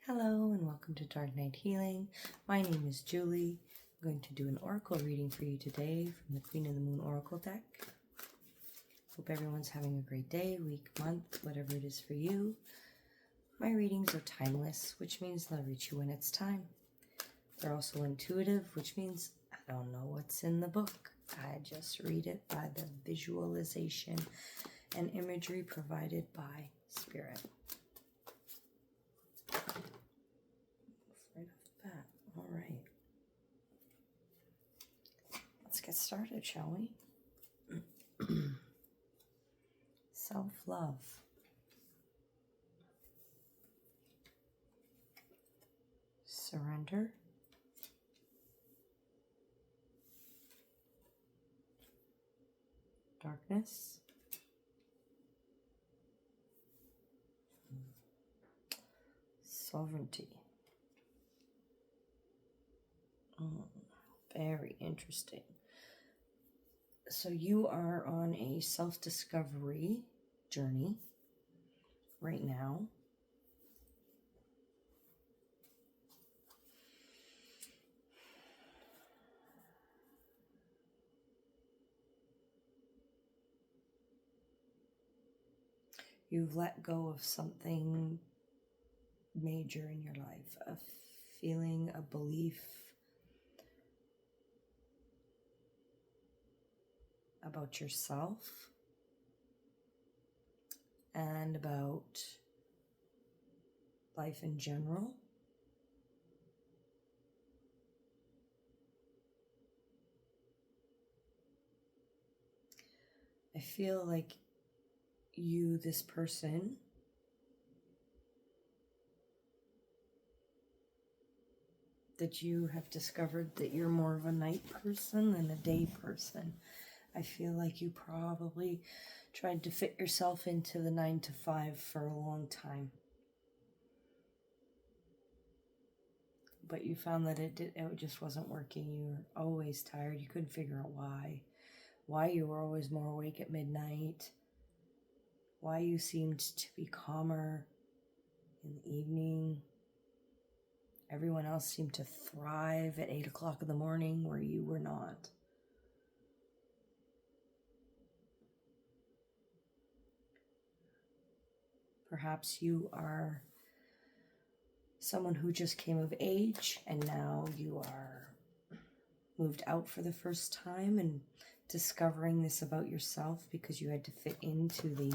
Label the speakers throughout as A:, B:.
A: Hello and welcome to Dark Night Healing. My name is Julie. I'm going to do an oracle reading for you today from the Queen of the Moon Oracle deck. Hope everyone's having a great day, week, month, whatever it is for you. My readings are timeless, which means they'll reach you when it's time. They're also intuitive, which means I don't know what's in the book. I just read it by the visualization and imagery provided by Spirit. Right off the bat. All right. Let's get started, shall we? Self-love. Surrender. Darkness. Sovereignty. Very interesting. So you are on a self-discovery journey right now. You've let go of something major in your life, a feeling, a belief about yourself and about life in general. I feel like you, this person, that you have discovered that you're more of a night person than a day person. I feel like you probably tried to fit yourself into the 9 to 5 for a long time. But you found that it just wasn't working. You were always tired. You couldn't figure out why you were always more awake at midnight, why you seemed to be calmer in the evening. Everyone else seemed to thrive at 8 o'clock in the morning where you were not. Perhaps you are someone who just came of age and now you are moved out for the first time and discovering this about yourself because you had to fit into the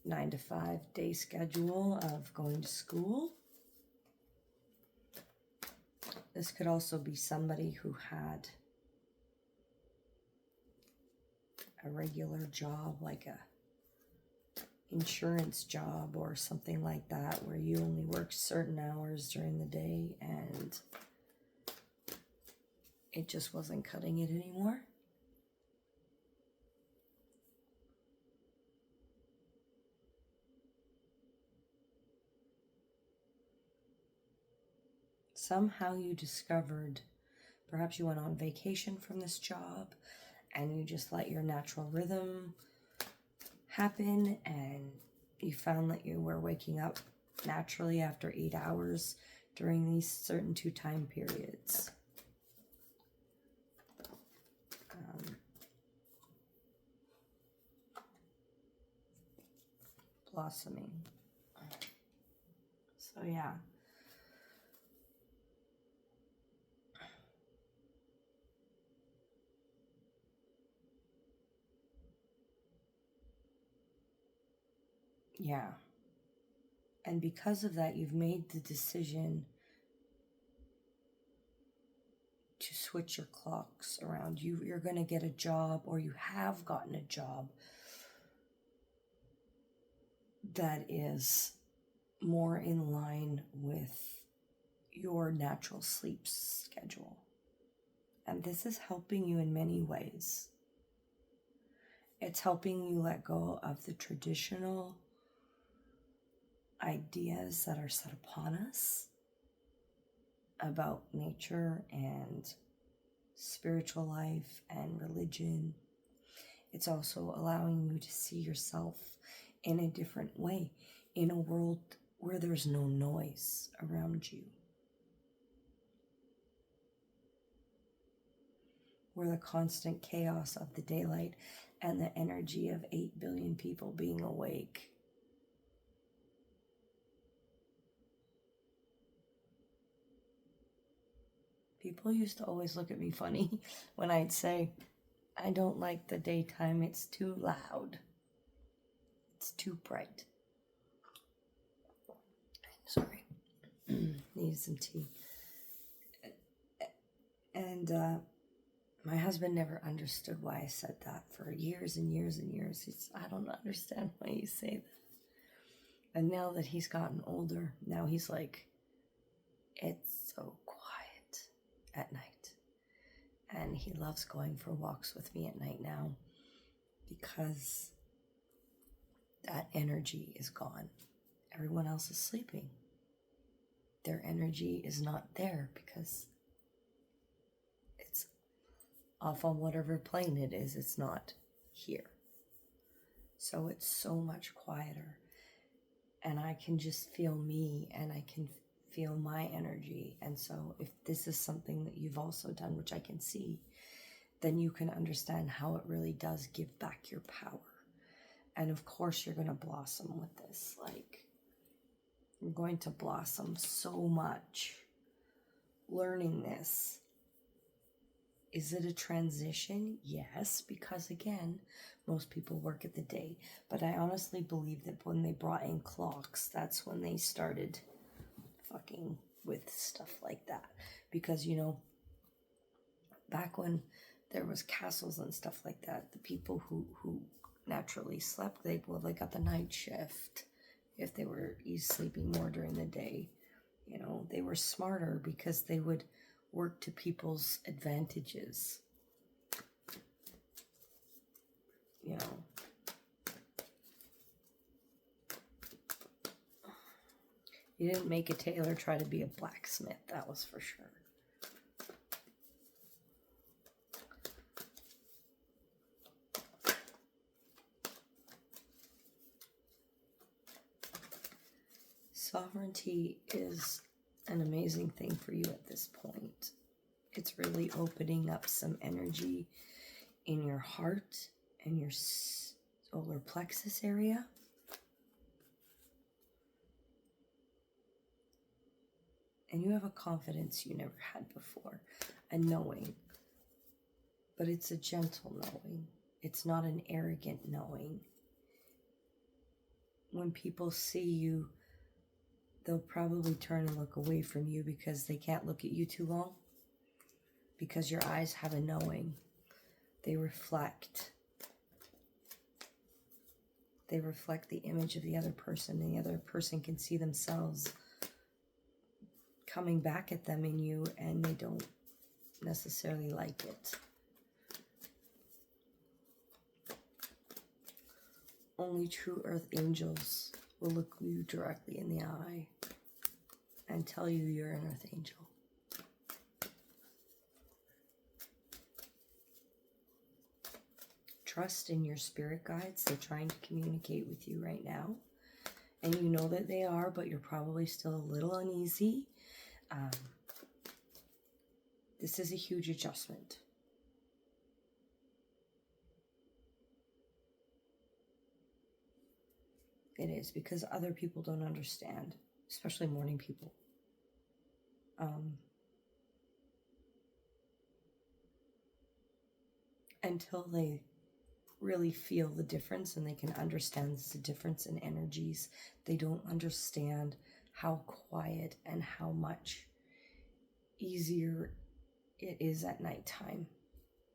A: 9 to 5 day schedule of going to school. This could also be somebody who had a regular job, like a insurance job or something like that, where you only work certain hours during the day and it just wasn't cutting it anymore. Somehow you discovered, perhaps you went on vacation from this job and you just let your natural rhythm happen and you found that you were waking up naturally after 8 hours during these certain 2 time periods. Blossoming. So yeah. Yeah. And because of that, you've made the decision to switch your clocks around. You're going to get a job, or you have gotten a job that is more in line with your natural sleep schedule. And this is helping you in many ways. It's helping you let go of the traditional ideas that are set upon us about nature and spiritual life and religion. It's also allowing you to see yourself in a different way, in a world where there's no noise around you, where the constant chaos of the daylight and the energy of 8 billion people being awake people used to always look at me funny when I'd say, I don't like the daytime, it's too loud, it's too bright. Sorry, needed some tea. And my husband never understood why I said that for years and years and years. He's, I don't understand why you say that. And now that he's gotten older, now he's like, it's so quiet at night. And he loves going for walks with me at night now because that energy is gone. Everyone else is sleeping. Their energy is not there because it's off on whatever plane it is. It's not here. So it's so much quieter. And I can just feel me and I can feel my energy. And so if this is something that you've also done, which I can see, then you can understand how it really does give back your power. And of course you're going to blossom with this. Like, you're going to blossom so much learning this. Is it a transition? Yes, because again, most people work at the day. But I honestly believe that when they brought in clocks, that's when they started fucking with stuff like that. Because, you know, back when there was castles and stuff like that, the people who naturally slept, they got the night shift. If they were sleeping more during the day, you know, they were smarter because they would work to people's advantages. You know, you didn't make a tailor try to be a blacksmith, that was for sure. Sovereignty is an amazing thing for you at this point. It's really opening up some energy in your heart and your solar plexus area. And you have a confidence you never had before, a knowing. But it's a gentle knowing. It's not an arrogant knowing. When people see you, they'll probably turn and look away from you because they can't look at you too long. Because your eyes have a knowing. They reflect. They reflect the image of the other person, and the other person can see themselves coming back at them in you, and they don't necessarily like it. Only true earth angels will look you directly in the eye and tell you you're an earth angel. Trust in your spirit guides. They're trying to communicate with you right now. And you know that they are, but you're probably still a little uneasy. This is a huge adjustment. It is, because other people don't understand, especially morning people. Until they really feel the difference and they can understand the difference in energies, they don't understand how quiet and how much easier it is at nighttime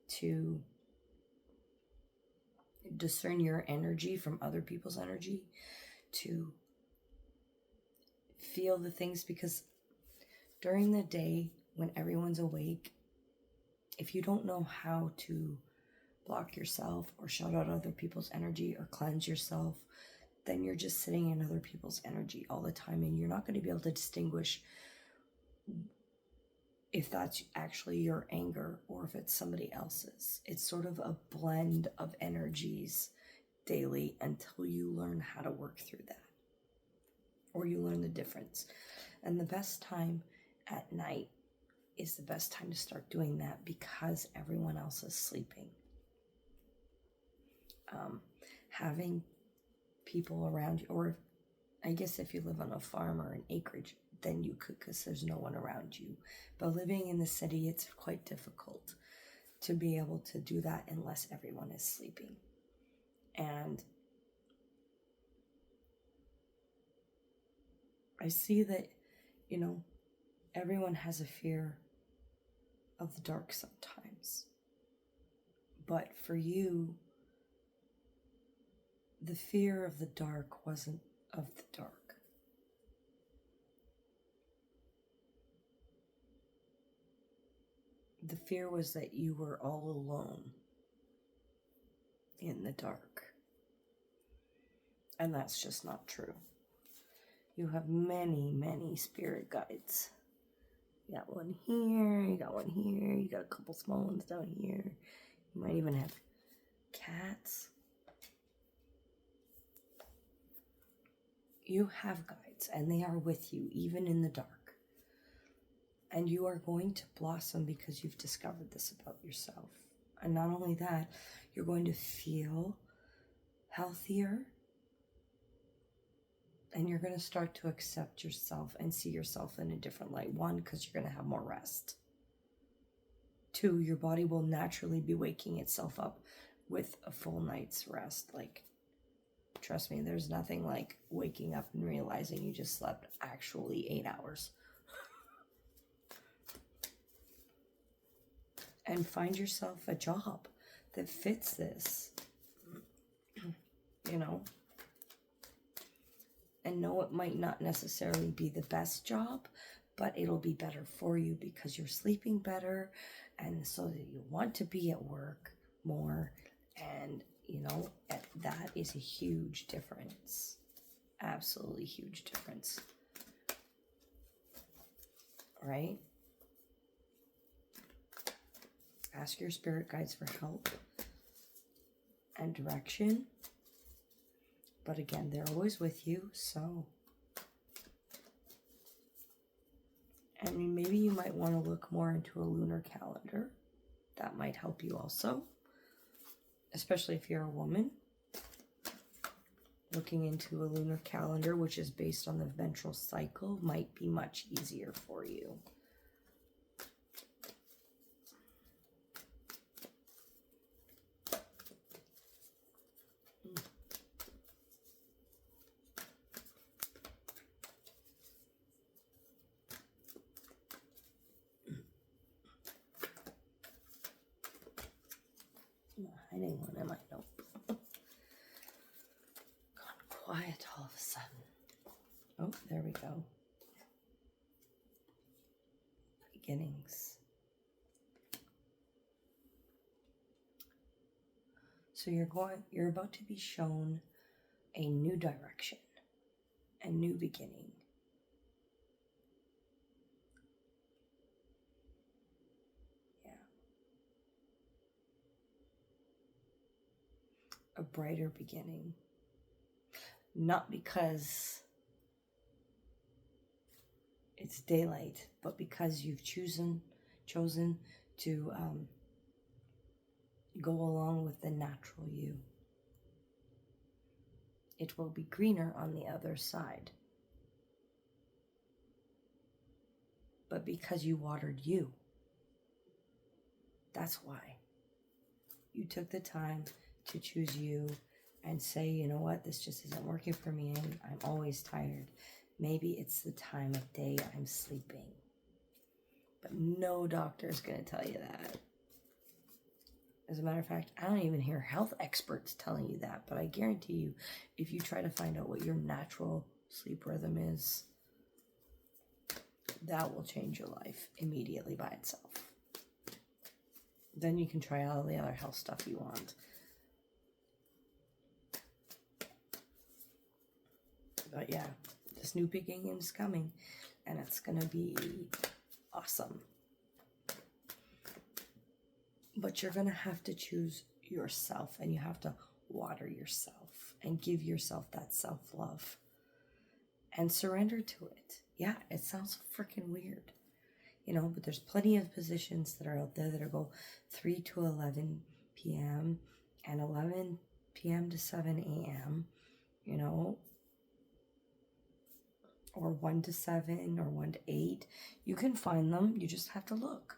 A: to discern your energy from other people's energy, to feel the things, because during the day when everyone's awake, if you don't know how to block yourself or shut out other people's energy or cleanse yourself, then you're just sitting in other people's energy all the time, and you're not going to be able to distinguish if that's actually your anger or if it's somebody else's. It's sort of a blend of energies daily until you learn how to work through that. or you learn the difference. And the best time at night is the best time to start doing that because everyone else is sleeping. Having people around you, or I guess if you live on a farm or an acreage, then you could, because there's no one around you. But living in the city, it's quite difficult to be able to do that unless everyone is sleeping. And I see that, everyone has a fear of the dark sometimes. But for you, the fear of the dark wasn't of the dark. The fear was that you were all alone in the dark. And that's just not true. You have many, many spirit guides. You got one here, you got one here, you got a couple small ones down here. You might even have cats. You have guides, and they are with you, even in the dark. And you are going to blossom because you've discovered this about yourself. And not only that, you're going to feel healthier, and you're going to start to accept yourself and see yourself in a different light. 1, because you're going to have more rest. 2, your body will naturally be waking itself up with a full night's rest. Trust me, there's nothing like waking up and realizing you just slept actually 8 hours. And find yourself a job that fits this, And know it might not necessarily be the best job, but it'll be better for you because you're sleeping better, and so that you want to be at work more, and that is a huge difference. Absolutely huge difference. Right? Ask your spirit guides for help and direction. But again, they're always with you, so. I mean, maybe you might want to look more into a lunar calendar. That might help you also. Especially if you're a woman. Looking into a lunar calendar, which is based on the menstrual cycle, might be much easier for you. I'm not hiding one, am I? Nope. Gone quiet all of a sudden. Oh, there we go. Beginnings. So you're about to be shown a new direction, a new beginning. Yeah. A brighter beginning. Not because it's daylight, but because you've chosen to go along with the natural you. It will be greener on the other side. But because you watered you, that's why. You took the time to choose you and say, you know what, this just isn't working for me. I'm always tired. Maybe it's the time of day I'm sleeping. But no doctor is going to tell you that. As a matter of fact, I don't even hear health experts telling you that, but I guarantee you, if you try to find out what your natural sleep rhythm is, that will change your life immediately by itself. Then you can try all the other health stuff you want. But yeah, this new beginning is coming, and it's going to be awesome. But you're going to have to choose yourself, and you have to water yourself and give yourself that self-love. and surrender to it. Yeah, it sounds freaking weird, but there's plenty of positions that are out there that are go 3 to 11 p.m. and 11 p.m. to 7 a.m., or 1 to 7 or 1 to 8. You can find them. You just have to look.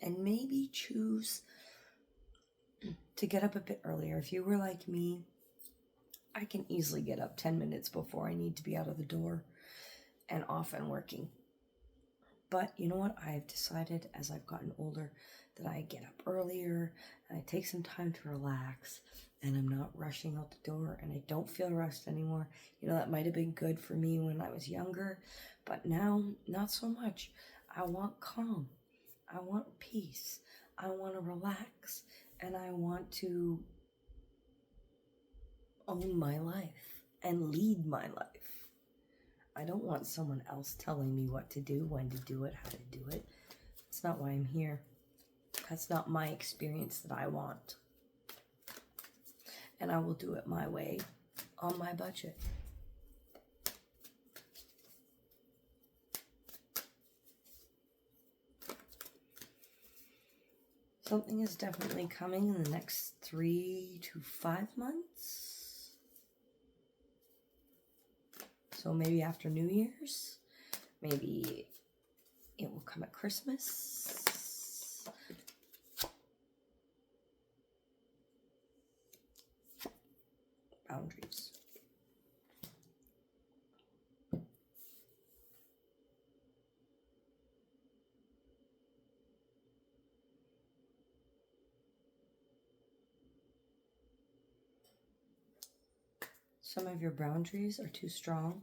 A: And maybe choose to get up a bit earlier. If you were like me, I can easily get up 10 minutes before I need to be out of the door and off and working. But you know what? I've decided as I've gotten older that I get up earlier and I take some time to relax and I'm not rushing out the door and I don't feel rushed anymore. That might have been good for me when I was younger, but now not so much. I want calm. I want peace. I want to relax and I want to own my life and lead my life. I don't want someone else telling me what to do, when to do it, how to do it. That's not why I'm here. That's not my experience that I want. And I will do it my way, on my budget. Something is definitely coming in the next 3 to 5 months. So maybe after New Year's, maybe it will come at Christmas. Boundaries. Some of your boundaries are too strong.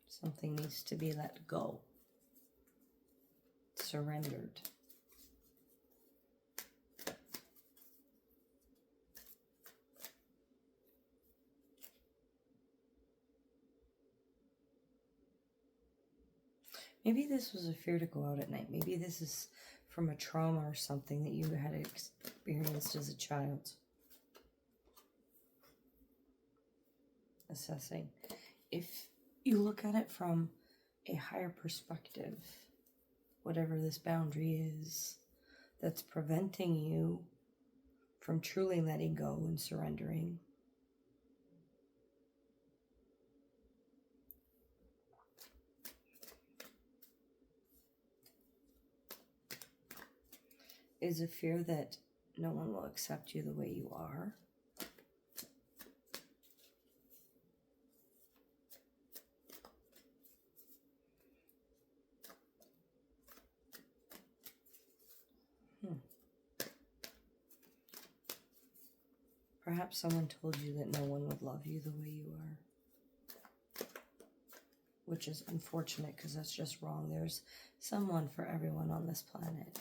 A: Something needs to be let go, surrendered. Maybe this was a fear to go out at night. Maybe this is from a trauma or something that you had experienced as a child. Assessing. If you look at it from a higher perspective, whatever this boundary is that's preventing you from truly letting go and surrendering, is a fear that no one will accept you the way you are. Perhaps someone told you that no one would love you the way you are. Which is unfortunate because that's just wrong. There's someone for everyone on this planet.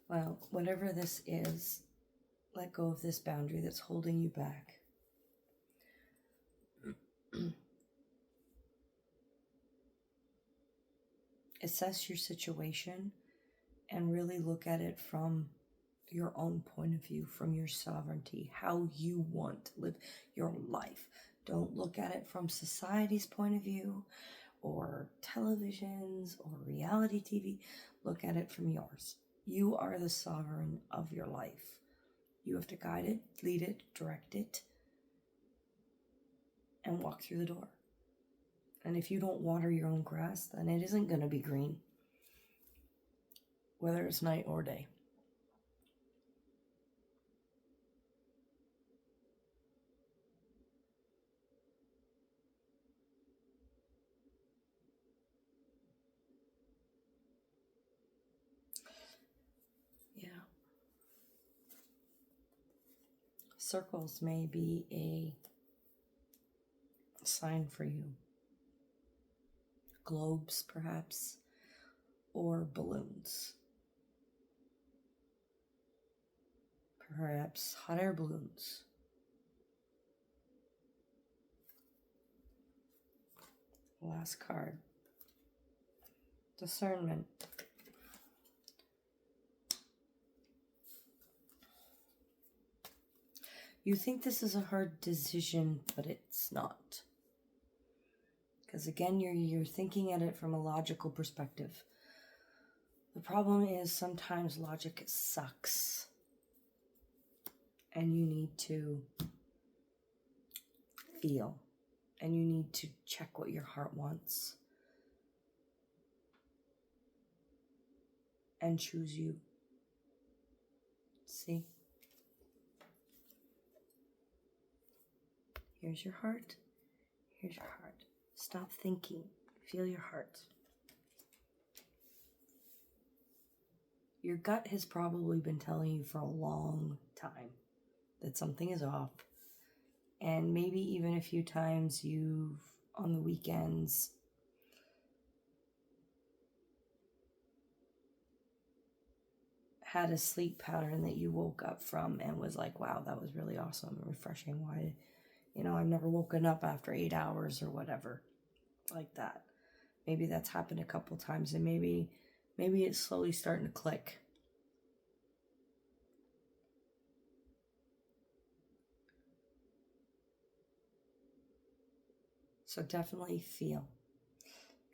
A: Well, whatever this is, let go of this boundary that's holding you back. Assess your situation and really look at it from your own point of view, from your sovereignty, how you want to live your life. Don't look at it from society's point of view or televisions or reality TV. Look at it from yours. You are the sovereign of your life. You have to guide it, lead it, direct it, and walk through the door. And if you don't water your own grass, then it isn't going to be green, whether it's night or day. Yeah. Circles may be a sign for you. Globes, perhaps. or balloons. Perhaps hot air balloons. Last card. Discernment. You think this is a hard decision, but it's not. Because again, you're thinking at it from a logical perspective. The problem is sometimes logic sucks. And you need to feel. And you need to check what your heart wants. And choose you. See? Here's your heart. Here's your heart. Stop thinking. Feel your heart. Your gut has probably been telling you for a long time that something is off. And maybe even a few times you've, on the weekends, had a sleep pattern that you woke up from and was like, wow, that was really awesome and refreshing. Why, I've never woken up after 8 hours or whatever like that. Maybe that's happened a couple times, and maybe it's slowly starting to click. So definitely feel.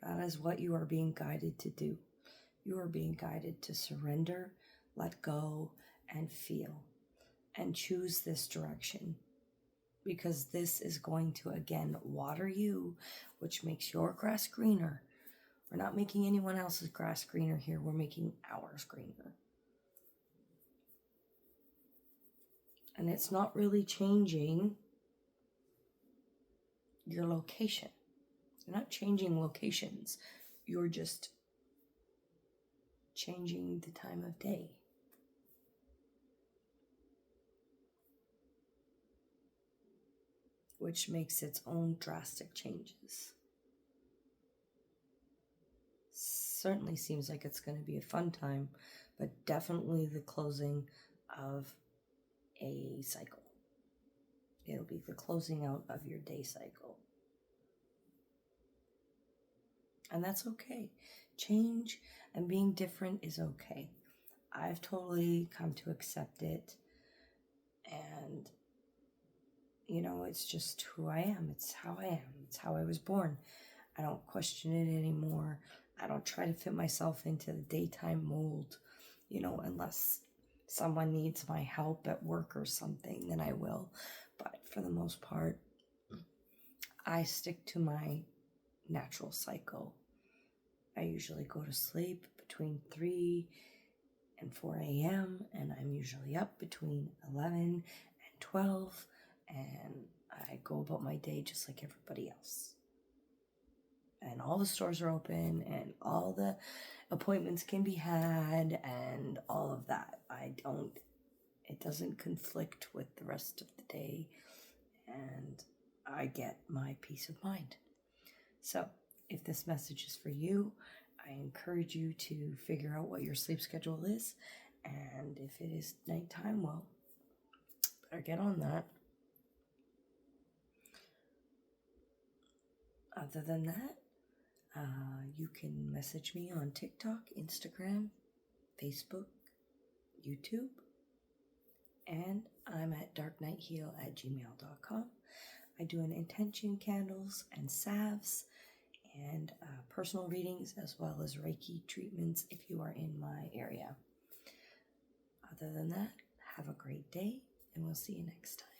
A: That is what you are being guided to do. You are being guided to surrender, let go, and feel. And choose this direction. Because this is going to, again, water you, which makes your grass greener. We're not making anyone else's grass greener here. We're making ours greener. And it's not really changing your location. You're not changing locations. You're just changing the time of day. Which makes its own drastic changes. Certainly seems like it's going to be a fun time, but definitely the closing of a cycle. It'll be the closing out of your day cycle. And that's okay. Change and being different is okay. I've totally come to accept it. And, it's just who I am. It's how I am. It's how I was born. I don't question it anymore. I don't try to fit myself into the daytime mold, unless someone needs my help at work or something, then I will. But for the most part, I stick to my natural cycle. I usually go to sleep between 3 and 4 a.m. and I'm usually up between 11 and 12, and I go about my day just like everybody else. And all the stores are open and all the appointments can be had and all of that. It doesn't conflict with the rest of the day, and I get my peace of mind. So if this message is for you, I encourage you to figure out what your sleep schedule is. And if it is nighttime, well, better get on that. Other than that, you can message me on TikTok, Instagram, Facebook, YouTube, and I'm at darknightheal@gmail.com. I do an intention candles and salves and personal readings, as well as Reiki treatments if you are in my area. Other than that, have a great day, and we'll see you next time.